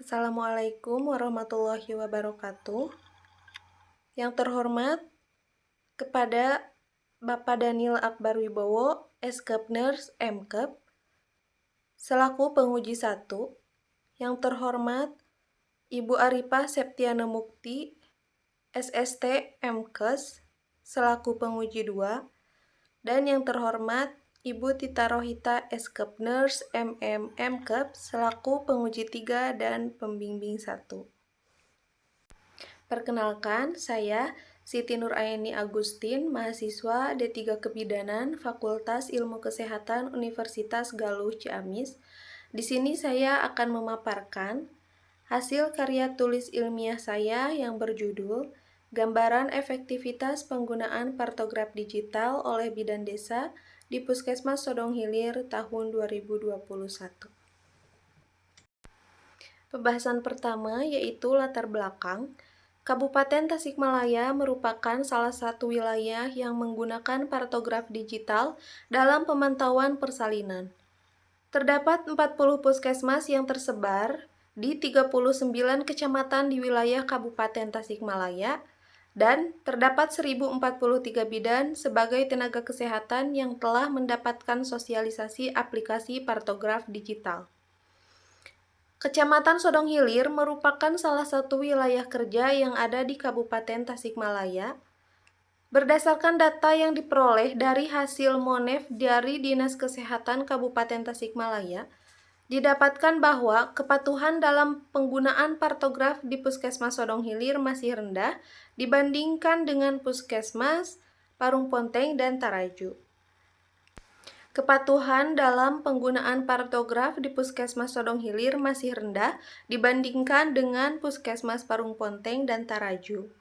Assalamualaikum warahmatullahi wabarakatuh. Yang terhormat kepada Bapak Daniel Akbar Wibowo, S.Kepners M.Kep, selaku penguji 1. Yang terhormat Ibu Arifah Septiana Mukti, SST M.Kes, selaku penguji 2. Dan yang terhormat Ibu Tita Rohita S.Kepners MM M.Kep, selaku penguji 3 dan pembimbing 1. Perkenalkan, saya Siti Nurayani Agustin, mahasiswa D3 Kebidanan, Fakultas Ilmu Kesehatan Universitas Galuh Ciamis. Di sini saya akan memaparkan hasil karya tulis ilmiah saya yang berjudul Gambaran Efektivitas Penggunaan Partograf Digital oleh Bidan Desa di Puskesmas Sodong Hilir tahun 2021. Pembahasan pertama yaitu latar belakang. Kabupaten Tasikmalaya merupakan salah satu wilayah yang menggunakan partograf digital dalam pemantauan persalinan. Terdapat 40 puskesmas yang tersebar di 39 kecamatan di wilayah Kabupaten Tasikmalaya dan terdapat 1043 bidan sebagai tenaga kesehatan yang telah mendapatkan sosialisasi aplikasi partograf digital. Kecamatan Sodong Hilir merupakan salah satu wilayah kerja yang ada di Kabupaten Tasikmalaya. Berdasarkan data yang diperoleh dari hasil Monef dari Dinas Kesehatan Kabupaten Tasikmalaya, didapatkan bahwa kepatuhan dalam penggunaan partograf di Puskesmas Sodong Hilir masih rendah dibandingkan dengan Puskesmas Parung Ponteng dan Taraju. Kepatuhan dalam penggunaan partograf di Puskesmas Sodong Hilir masih rendah dibandingkan dengan Puskesmas Parung Ponteng dan Taraju.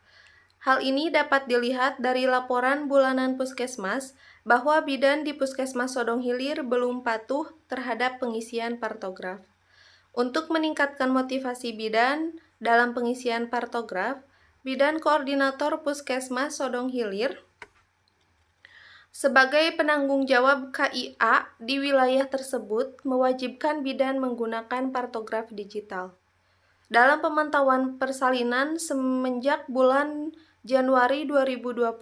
Hal ini dapat dilihat dari laporan bulanan Puskesmas bahwa bidan di Puskesmas Sodong Hilir belum patuh terhadap pengisian partograf. Untuk meningkatkan motivasi bidan dalam pengisian partograf, Bidan Koordinator Puskesmas Sodong Hilir sebagai penanggung jawab KIA di wilayah tersebut mewajibkan bidan menggunakan partograf digital. Dalam pemantauan persalinan semenjak bulan Januari 2021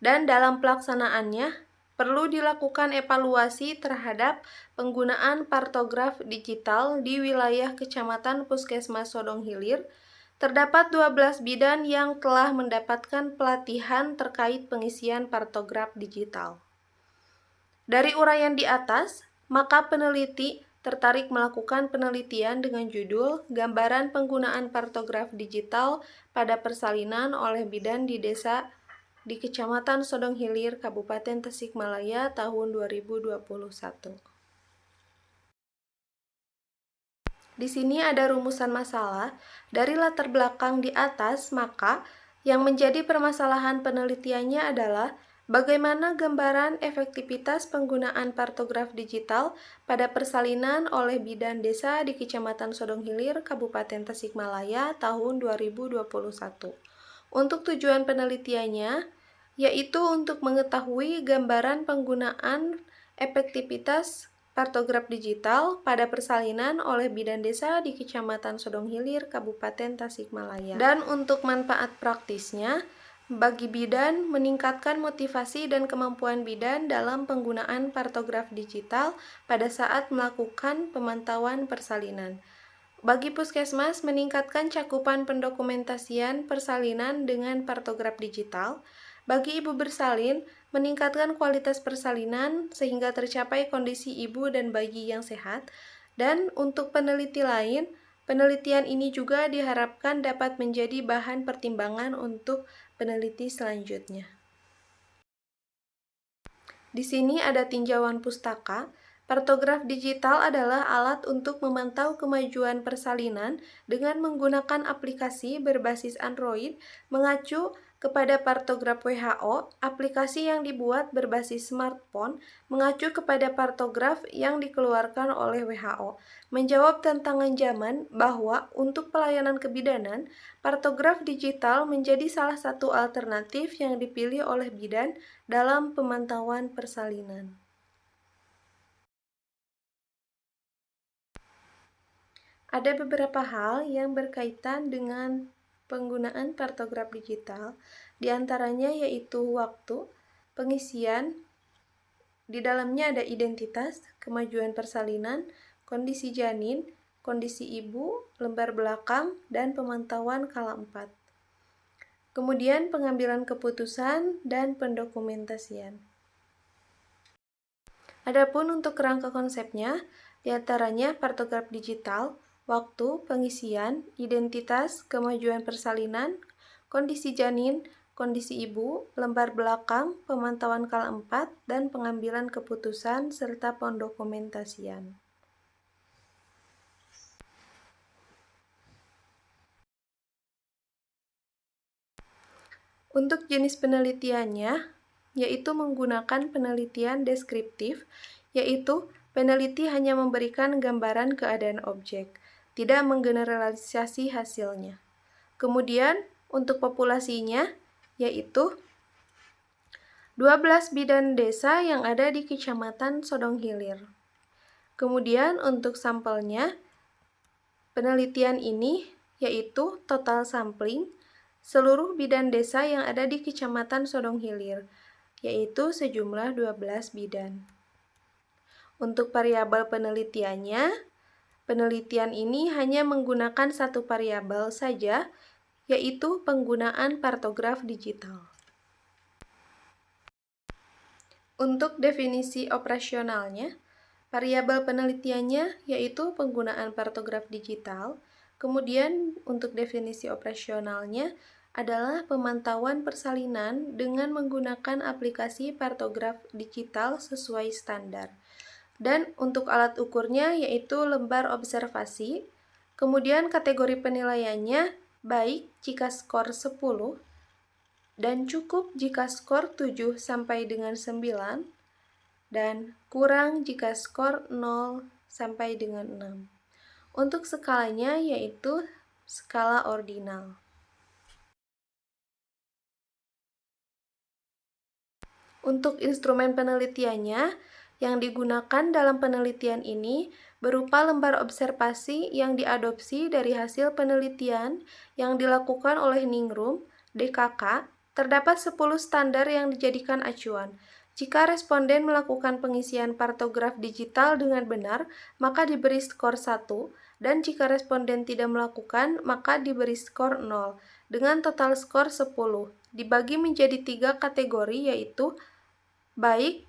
dan dalam pelaksanaannya perlu dilakukan evaluasi terhadap penggunaan partograf digital di wilayah Kecamatan Puskesmas Sodong Hilir. Terdapat 12 bidan yang telah mendapatkan pelatihan terkait pengisian partograf digital. Dari uraian di atas, maka peneliti tertarik melakukan penelitian dengan judul Gambaran Penggunaan Partograf Digital pada Persalinan oleh Bidan di Desa di Kecamatan Sodong Hilir, Kabupaten Tasikmalaya tahun 2021. Di sini ada rumusan masalah. Dari latar belakang di atas, maka yang menjadi permasalahan penelitiannya adalah bagaimana gambaran efektivitas penggunaan partograf digital pada persalinan oleh bidan desa di Kecamatan Sodong Hilir, Kabupaten Tasikmalaya tahun 2021. Untuk tujuan penelitiannya, yaitu untuk mengetahui gambaran penggunaan efektivitas partograf digital pada persalinan oleh bidan desa di Kecamatan Sodong Hilir, Kabupaten Tasikmalaya. Dan untuk manfaat praktisnya, bagi bidan meningkatkan motivasi dan kemampuan bidan dalam penggunaan partograf digital pada saat melakukan pemantauan persalinan. Bagi puskesmas meningkatkan cakupan pendokumentasian persalinan dengan partograf digital. Bagi ibu bersalin, meningkatkan kualitas persalinan sehingga tercapai kondisi ibu dan bayi yang sehat. Dan untuk peneliti lain, penelitian ini juga diharapkan dapat menjadi bahan pertimbangan untuk peneliti selanjutnya. Di sini ada tinjauan pustaka. Partograf digital adalah alat untuk memantau kemajuan persalinan dengan menggunakan aplikasi berbasis Android mengacu kepada partograf WHO. Aplikasi yang dibuat berbasis smartphone mengacu kepada partograf yang dikeluarkan oleh WHO. Menjawab tantangan zaman bahwa untuk pelayanan kebidanan, partograf digital menjadi salah satu alternatif yang dipilih oleh bidan dalam pemantauan persalinan. Ada beberapa hal yang berkaitan dengan penggunaan kartograf digital, diantaranya yaitu waktu, pengisian, di dalamnya ada identitas, kemajuan persalinan, kondisi janin, kondisi ibu, lembar belakang, dan pemantauan kala 4. Kemudian pengambilan keputusan dan pendokumentasian. Adapun untuk kerangka konsepnya, diantaranya kartograf digital, waktu, pengisian, identitas, kemajuan persalinan, kondisi janin, kondisi ibu, lembar belakang, pemantauan kala 4, dan pengambilan keputusan serta pendokumentasian. Untuk jenis penelitiannya, yaitu menggunakan penelitian deskriptif, yaitu peneliti hanya memberikan gambaran keadaan objek, tidak menggeneralisasi hasilnya. Kemudian, untuk populasinya, yaitu 12 bidan desa yang ada di Kecamatan Sodong Hilir. Kemudian, untuk sampelnya, penelitian ini yaitu total sampling seluruh bidan desa yang ada di Kecamatan Sodong Hilir, yaitu sejumlah 12 bidan. Untuk variabel penelitiannya, penelitian ini hanya menggunakan satu variabel saja, yaitu penggunaan kartograf digital. Untuk definisi operasionalnya, variabel penelitiannya yaitu penggunaan kartograf digital. Kemudian untuk definisi operasionalnya adalah pemantauan persalinan dengan menggunakan aplikasi kartograf digital sesuai standar. Dan untuk alat ukurnya yaitu lembar observasi. Kemudian kategori penilaiannya baik jika skor 10 dan cukup jika skor 7 sampai dengan 9 dan kurang jika skor 0 sampai dengan 6. Untuk skalanya yaitu skala ordinal. Untuk instrumen penelitiannya, yang digunakan dalam penelitian ini berupa lembar observasi yang diadopsi dari hasil penelitian yang dilakukan oleh Ningrum, DKK. Terdapat 10 standar yang dijadikan acuan. Jika responden melakukan pengisian kartograf digital dengan benar, maka diberi skor 1, dan jika responden tidak melakukan, maka diberi skor 0, dengan total skor 10. Dibagi menjadi 3 kategori, yaitu baik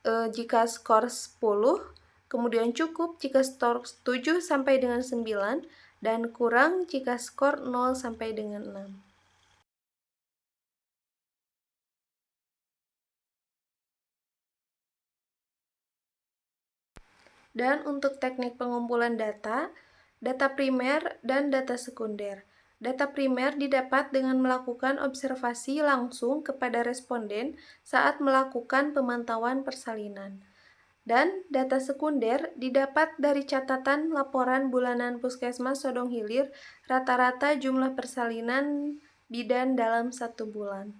jika skor 10, kemudian cukup jika skor 7 sampai dengan 9, dan kurang jika skor 0 sampai dengan 6. Dan untuk teknik pengumpulan data primer dan data sekunder. Data primer didapat dengan melakukan observasi langsung kepada responden saat melakukan pemantauan persalinan. Dan data sekunder didapat dari catatan laporan bulanan Puskesmas Sodong Hilir rata-rata jumlah persalinan bidan dalam 1 bulan.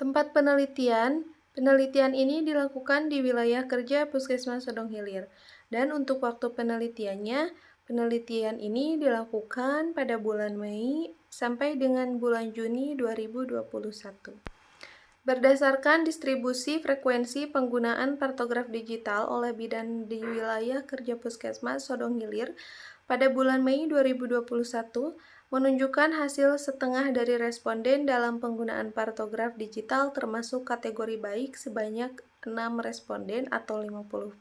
Tempat penelitian ini dilakukan di wilayah kerja Puskesmas Sodong Hilir. Dan untuk waktu penelitiannya, penelitian ini dilakukan pada bulan Mei sampai dengan bulan Juni 2021. Berdasarkan distribusi frekuensi penggunaan kartograf digital oleh bidan di wilayah kerja Puskesmas Sodong Hilir pada bulan Mei 2021 menunjukkan hasil setengah dari responden dalam penggunaan kartograf digital termasuk kategori baik sebanyak 6 responden atau 50%.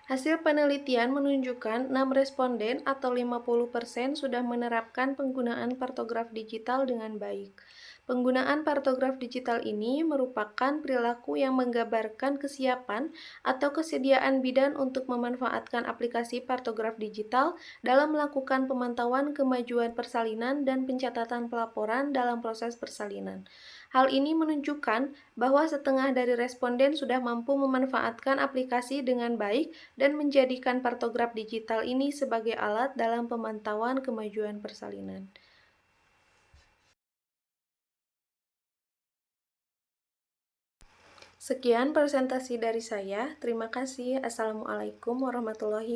Hasil penelitian menunjukkan 6 responden atau 50% sudah menerapkan penggunaan kartograf digital dengan baik. Penggunaan kartograf digital ini merupakan perilaku yang menggambarkan kesiapan atau kesediaan bidan untuk memanfaatkan aplikasi kartograf digital dalam melakukan pemantauan kemajuan persalinan dan pencatatan pelaporan dalam proses persalinan. Hal ini menunjukkan bahwa setengah dari responden sudah mampu memanfaatkan aplikasi dengan baik dan menjadikan kartograf digital ini sebagai alat dalam pemantauan kemajuan persalinan. Sekian presentasi dari saya. Terima kasih. Assalamualaikum warahmatullahi wabarakatuh.